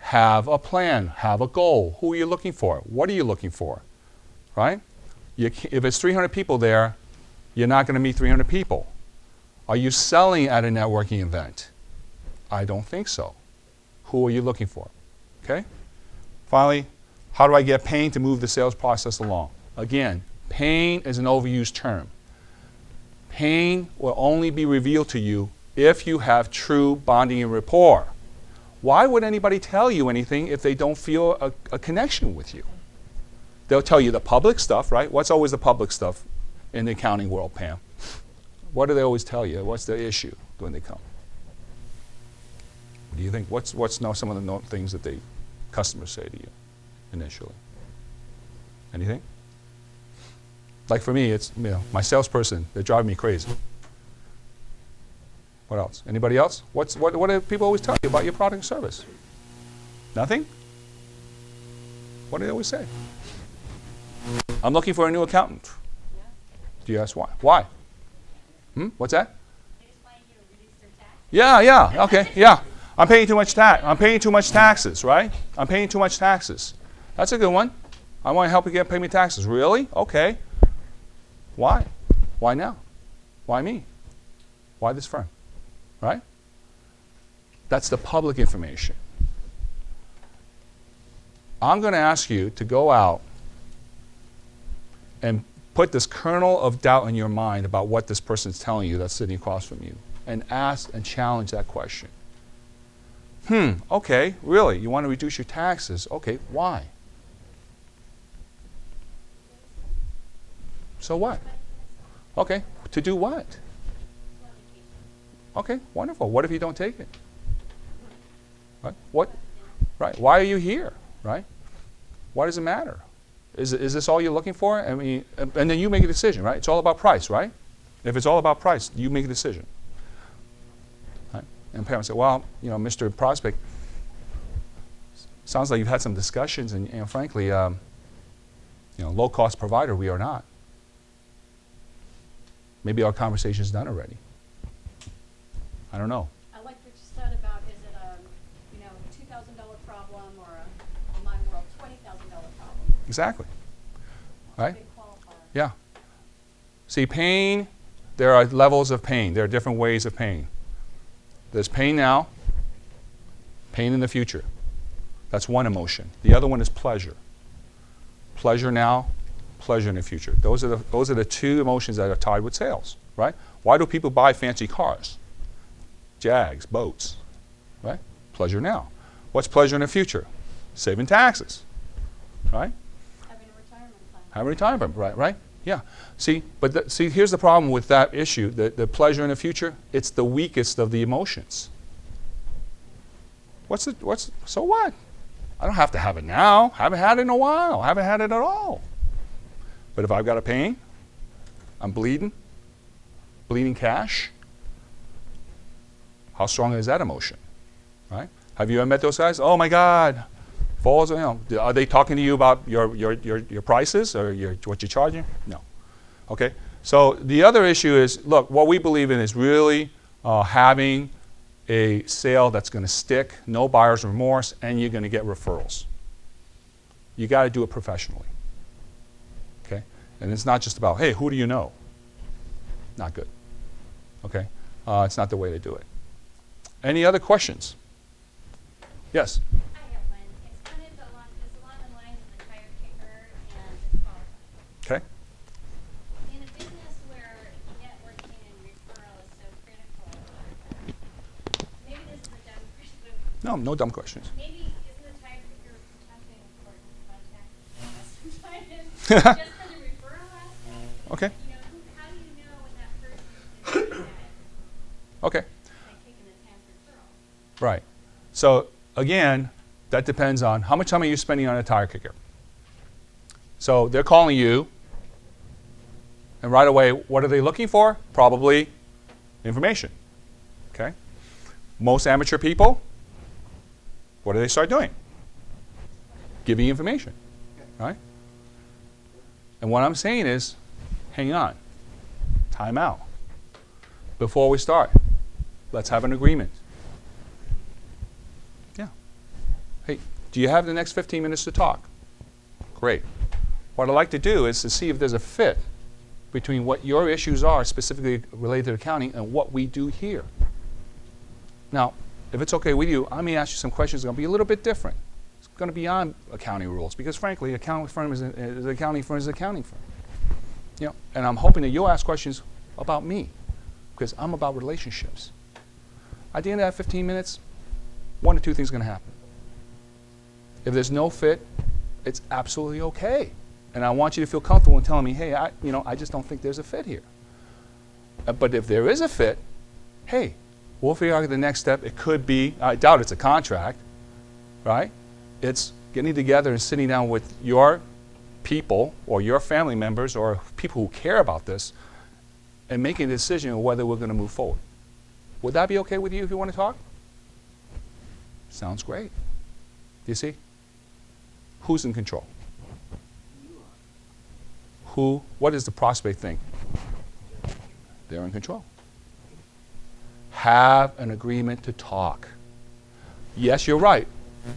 have a plan, have a goal. Who are you looking for? What are you looking for? Right? If it's 300 people there, you're not going to meet 300 people. Are you selling at a networking event? I don't think so. Who are you looking for? Okay? Finally, how do I get pain to move the sales process along? Again, pain is an overused term. Pain will only be revealed to you if you have true bonding and rapport. Why would anybody tell you anything if they don't feel a connection with you? They'll tell you the public stuff, right? What's always the public stuff in the accounting world, Pam? What do they always tell you? What's the issue when they come? What do you think? What's now some of the things that customers say to you initially? Anything? Like for me, it's my salesperson. They're driving me crazy. What else? Anybody else? What do people always tell you about your product and service? Nothing? What do they always say? I'm looking for a new accountant. Yeah. Do you ask why? Why? What's that? They just want you to reduce their tax. Yeah, okay, yeah. I'm paying too much tax. I'm paying too much taxes, right? I'm paying too much taxes. That's a good one. I want to help you pay me taxes. Really? Okay. Why? Why now? Why me? Why this firm? Right? That's the public information. I'm going to ask you to go out and put this kernel of doubt in your mind about what this person's telling you that's sitting across from you, and ask and challenge that question. Okay, really? You want to reduce your taxes? Okay, why? So what? Okay, to do what? Okay, wonderful. What if you don't take it? Right? What? Right. Why are you here? Right? Why does it matter? Is this all you're looking for? I mean, and then you make a decision, right? It's all about price, right? If it's all about price, you make a decision. Right? And parents say, well, Mr. Prospect, sounds like you've had some discussions, and frankly, low-cost provider, we are not. Maybe our conversation's done already. I don't know. I like what you said about, is it a, $2,000 problem or in my world, $20,000 problem? Exactly. Right? Big qualifier. Yeah. See, pain, there are levels of pain. There are different ways of pain. There's pain now, pain in the future. That's one emotion. The other one is pleasure. Pleasure now, pleasure in the future. Those are the two emotions that are tied with sales, right? Why do people buy fancy cars? Jags, boats, right? Pleasure now. What's pleasure in the future? Saving taxes, right? Having a retirement plan. Having a retirement, right? Yeah. See, but here's the problem with that issue. The pleasure in the future, it's the weakest of the emotions. So what? I don't have to have it now. I haven't had it in a while. I haven't had it at all. But if I've got a pain, I'm bleeding cash, how strong is that emotion, right? Have you ever met those guys? Oh my God, falls. Are they talking to you about your prices or what you're charging? No. Okay. So the other issue is, look, what we believe in is really having a sale that's going to stick, no buyer's remorse, and you're going to get referrals. You got to do it professionally. Okay. And it's not just about, hey, who do you know? Not good. Okay. It's not the way to do it. Any other questions? Yes? I have one. It's kind of along the lines of the tire kicker and disqualified. Okay. In a business where networking and referral is so critical, maybe this is a dumb question. No dumb questions. Maybe isn't the tire kicker potentially an important contact sometimes just for the referral aspect? Okay. How do you know when that person is doing that? Okay. Like kicking the can referral. Right. So again, that depends on how much time are you spending on a tire kicker. So they're calling you, and right away, what are they looking for? Probably information. Okay. Most amateur people, what do they start doing? Giving information. Right? And what I'm saying is, hang on. Time out. Before we start, let's have an agreement. Yeah. Hey, do you have the next 15 minutes to talk? Great. what I'd like to do is to see if there's a fit between what your issues are specifically related to accounting and what we do here. Now, if it's okay with you, I may ask you some questions that are going to be a little bit different. It's going to be beyond accounting rules because, frankly, accounting firm is an accounting firm is an accounting firm. You know, and I'm hoping that you'll ask questions about me because I'm about relationships. At the end of that 15 minutes, one or two things are going to happen. If there's no fit, it's absolutely okay. And I want you to feel comfortable in telling me, hey, I just don't think there's a fit here. But if there is a fit, hey, we'll figure out the next step. It could be, I doubt it's a contract, right? It's getting together and sitting down with your people or your family members or people who care about this and making a decision on whether we're going to move forward. Would that be okay with you if you want to talk? Sounds great. Do you see? Who's in control? What does the prospect think? They're in control. Have an agreement to talk. Yes, you're right.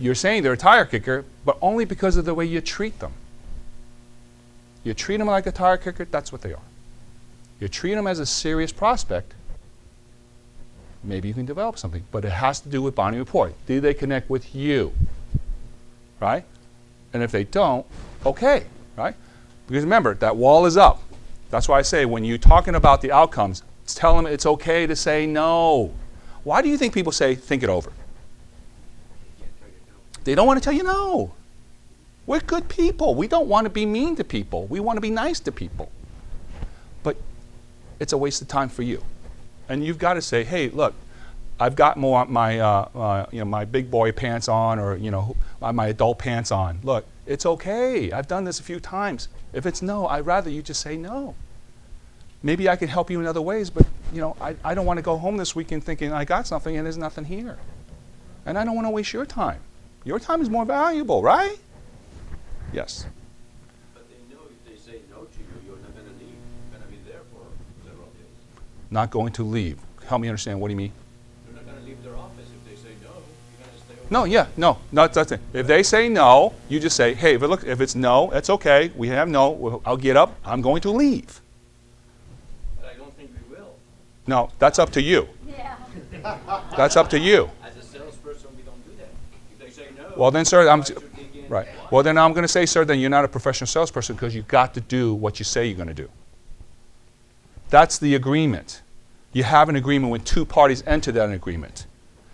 You're saying they're a tire kicker, but only because of the way you treat them. You treat them like a tire kicker, that's what they are. You treat them as a serious prospect, maybe you can develop something, but it has to do with bonding rapport. Do they connect with you? Right? And if they don't, okay, right? Because remember, that wall is up. That's why I say when you're talking about the outcomes, tell them it's okay to say no. Why do you think people say, think it over? They don't want to tell you no. We're good people. We don't want to be mean to people. We want to be nice to people. But it's a waste of time for you. And you've got to say, hey, look, I've got more my big boy pants on or my adult pants on. Look, it's okay. I've done this a few times. If it's no, I'd rather you just say no. Maybe I can help you in other ways, but I don't want to go home this weekend thinking I got something and there's nothing here. And I don't want to waste your time. Your time is more valuable, right? Yes. But they know if they say no to you, you're not going to leave. You're going to be there for several days. Not going to leave. Help me understand. What do you mean? You're not going to leave their office if they say no. You're going to stay over. No, yeah, no, that's it. If they say no, you just say, hey, if it's no, it's okay. We have no. I'll get up. I'm going to leave. But I don't think we will. No, that's up to you. Yeah. That's up to you. As a salesperson, we don't do that. If they say no, Well, then, sir, I'm try to dig in right. why. Well, then I'm going to say, sir, then you're not a professional salesperson because you've got to do what you say you're going to do. That's the agreement. You have an agreement when two parties enter that agreement.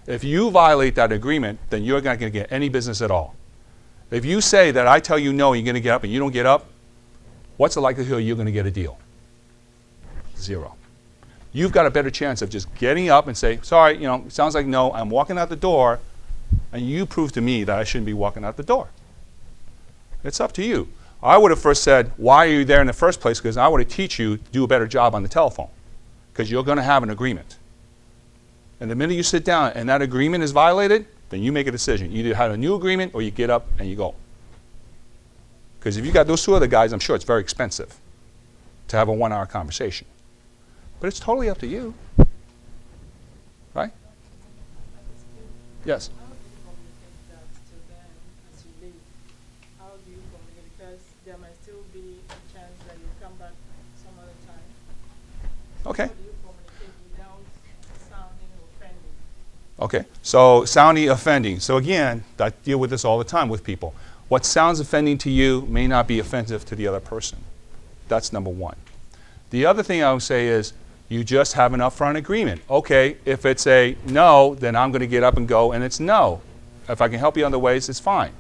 If you violate that agreement, then you're not going to get any business at all. If you say that I tell you no, you're going to get up and you don't get up, what's the likelihood you're going to get a deal? 0. You've got a better chance of just getting up and say, sorry, it sounds like no, I'm walking out the door, and you prove to me that I shouldn't be walking out the door. It's up to you. I would have first said, why are you there in the first place? Because I want to teach you to do a better job on the telephone. Because you're going to have an agreement. And the minute you sit down and that agreement is violated, then you make a decision. You either have a new agreement or you get up and you go. Because if you got those two other guys, I'm sure it's very expensive to have a 1-hour conversation. But it's totally up to you. Right? Yes? How do you communicate that to them as you leave? How do you communicate? Because there might still be a chance that you come back some other time. Okay. How do you communicate without sounding offending? Okay. So sounding offending. So again, I deal with this all the time with people. What sounds offending to you may not be offensive to the other person. That's number one. The other thing I would say is you just have an upfront agreement. Okay, if it's a no, then I'm going to get up and go, and it's no. If I can help you other ways, it's fine.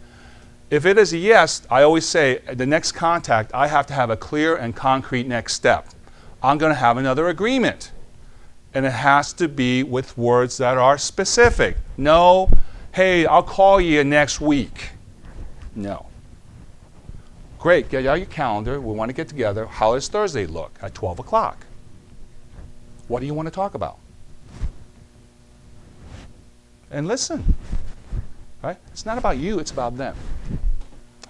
If it is a yes, I always say the next contact, I have to have a clear and concrete next step. I'm going to have another agreement. And it has to be with words that are specific. No, hey, I'll call you next week. No. Great, get out your calendar. We want to get together. How does Thursday look? At 12 o'clock. What do you want to talk about? And listen. Right? It's not about you, it's about them.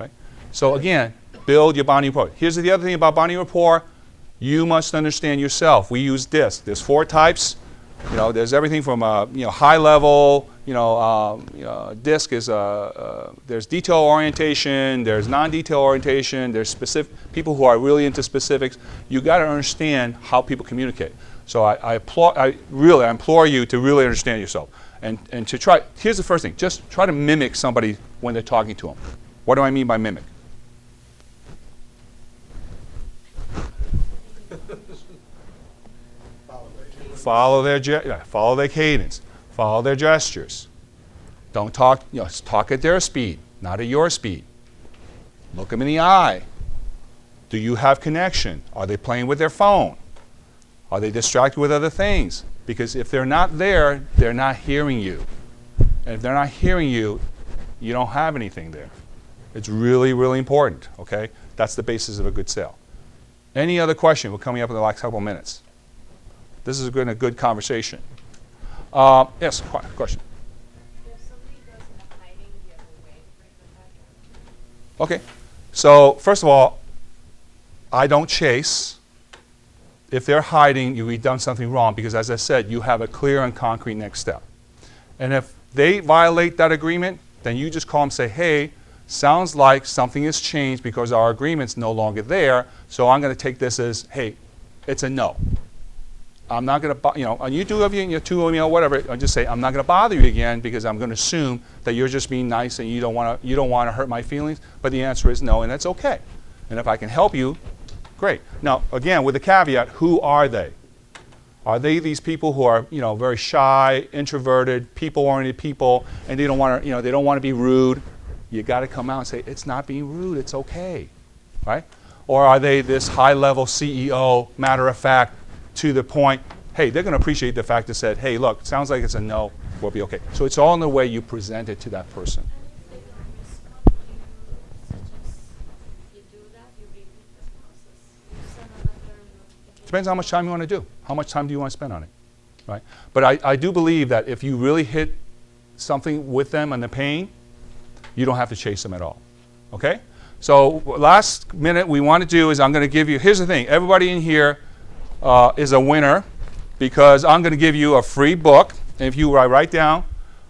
Right? So again, build your bonding rapport. Here's the other thing about bonding rapport. You must understand yourself. We use DISC. There's 4 types. You know, there's everything from high level. DISC is there's detail orientation. There's non-detail orientation. There's specific people who are really into specifics. You got to understand how people communicate. So I implore you to really understand yourself and to try. Here's the first thing: just try to mimic somebody when they're talking to them. What do I mean by mimic? Follow their cadence. Follow their gestures. Don't talk. Talk at their speed, not at your speed. Look them in the eye. Do you have connection? Are they playing with their phone? Are they distracted with other things? Because if they're not there, they're not hearing you. And if they're not hearing you, you don't have anything there. It's really, really important. Okay, that's the basis of a good sale. Any other question? We're coming up in the last couple minutes. This has been a good conversation. Yes, question. If somebody goes into hiding, do you have a way to bring them back out? Okay, so first of all, I don't chase. If they're hiding, you've done something wrong because, as I said, you have a clear and concrete next step. And if they violate that agreement, then you just call them and say, hey, sounds like something has changed because our agreement's no longer there, so I'm going to take this as, hey, it's a no. I'm not going to, and you do have your two, whatever. I just say I'm not going to bother you again because I'm going to assume that you're just being nice and you don't want to hurt my feelings. But the answer is no, and that's okay. And if I can help you, great. Now, again, with the caveat, who are they? Are they these people who are, very shy, introverted, people-oriented people, and they don't want to, they don't want to be rude? You got to come out and say it's not being rude. It's okay, right? Or are they this high-level CEO, matter of fact? To the point, hey, they're going to appreciate the fact that said, hey, look, sounds like it's a no, we'll be okay. So it's all in the way you present it to that person. And if they don't respond, do you suggest you do that, you repeat the process, you send a letter, Depends how much time you want to do. How much time do you want to spend on it, right? But I do believe that if you really hit something with them and the pain, you don't have to chase them at all, okay? So last minute we want to do is I'm going to give you, here's the thing, everybody in here is a winner because I'm going to give you a free book. And if you write down,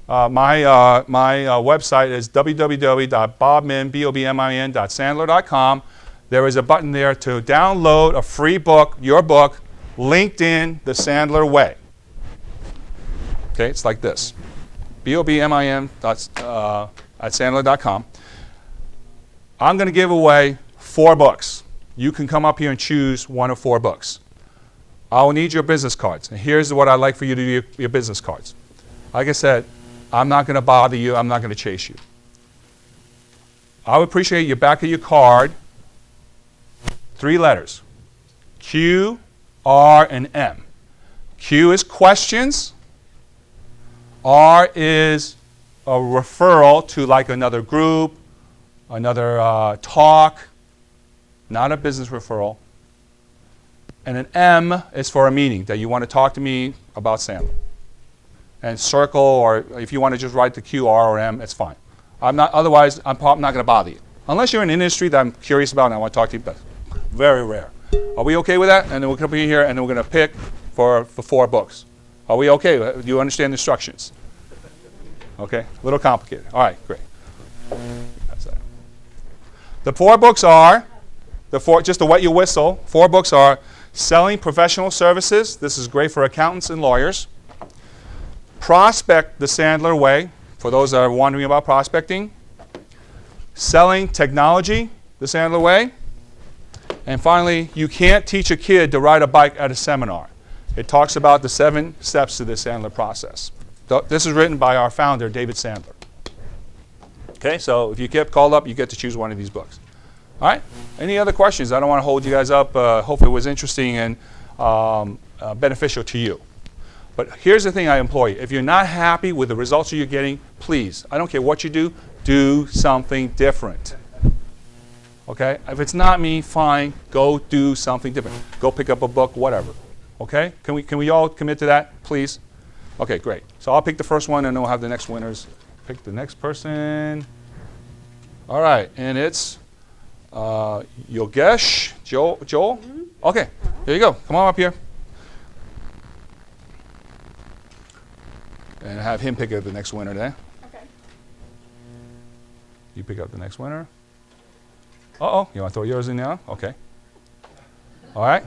my website is www.bobmin.sandler.com. There is a button there to download a free book, your book, LinkedIn, The Sandler Way. Okay, it's like this. BOBMIN at Sandler.com. I'm going to give away 4 books. You can come up here and choose one of 4 books. I will need your business cards. And here's what I'd like for you to do, your business cards. Like I said, I'm not going to bother you. I'm not going to chase you. I would appreciate your back of your card, 3 letters, Q, R, and M. Q is questions. R is a referral to like another group, another talk, not a business referral. And an M is for a meeting that you want to talk to me about Sandler. And circle, or if you want to just write the Q, R, or M, it's fine. Otherwise, I'm not going to bother you. Unless you're in an industry that I'm curious about and I want to talk to you, that's very rare. Are we okay with that? And then we'll come in here and then we're going to pick for 4 books. Are we okay? Do you understand the instructions? Okay, a little complicated. All right, great. That's that. The 4 books are, just to wet your whistle, 4 books are Selling Professional Services. This is great for accountants and lawyers. Prospect the Sandler Way, for those that are wondering about prospecting. Selling Technology, the Sandler Way. And finally, You Can't Teach a Kid to Ride a Bike at a Seminar. It talks about the 7 steps to the Sandler process. This is written by our founder, David Sandler. Okay, so if you get called up, you get to choose one of these books. All right, any other questions? I don't want to hold you guys up. Hopefully it was interesting and beneficial to you. But here's the thing I implore you. If you're not happy with the results you're getting, please, I don't care what you do something different. Okay, if it's not me, fine, go do something different. Go pick up a book, whatever. Okay, can we all commit to that, please? Okay, great. So I'll pick the first one and then we'll have the next winners. Pick the next person. All right, and it's Yogesh, Joel? Okay, here you go. Come on up here. And have him pick up the next winner then. Okay. You pick up the next winner. Uh-oh, you want to throw yours in now? Okay. All right.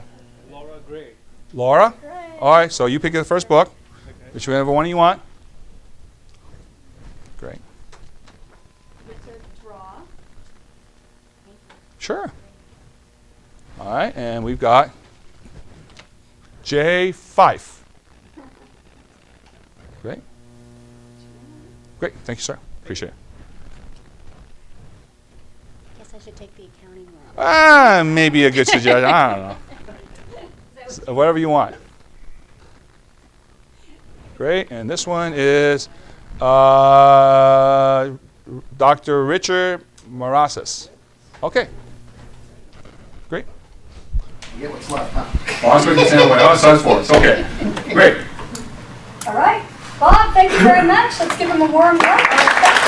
Laura Gray. Laura? Great. All right, so you pick the first book, whichever one you want. Great. Get to draw. Sure. All right, and we've got J. Fife. Great. Great, thank you, sir. Appreciate it. Guess I should take the accounting one. Maybe a good suggestion. I don't know. Whatever you want. Great, and this one is Dr. Richard Marasas. Okay. Great. Yeah, what's left, huh? Okay. Great. All right. Bob, thank you very much. Let's give him a warm welcome.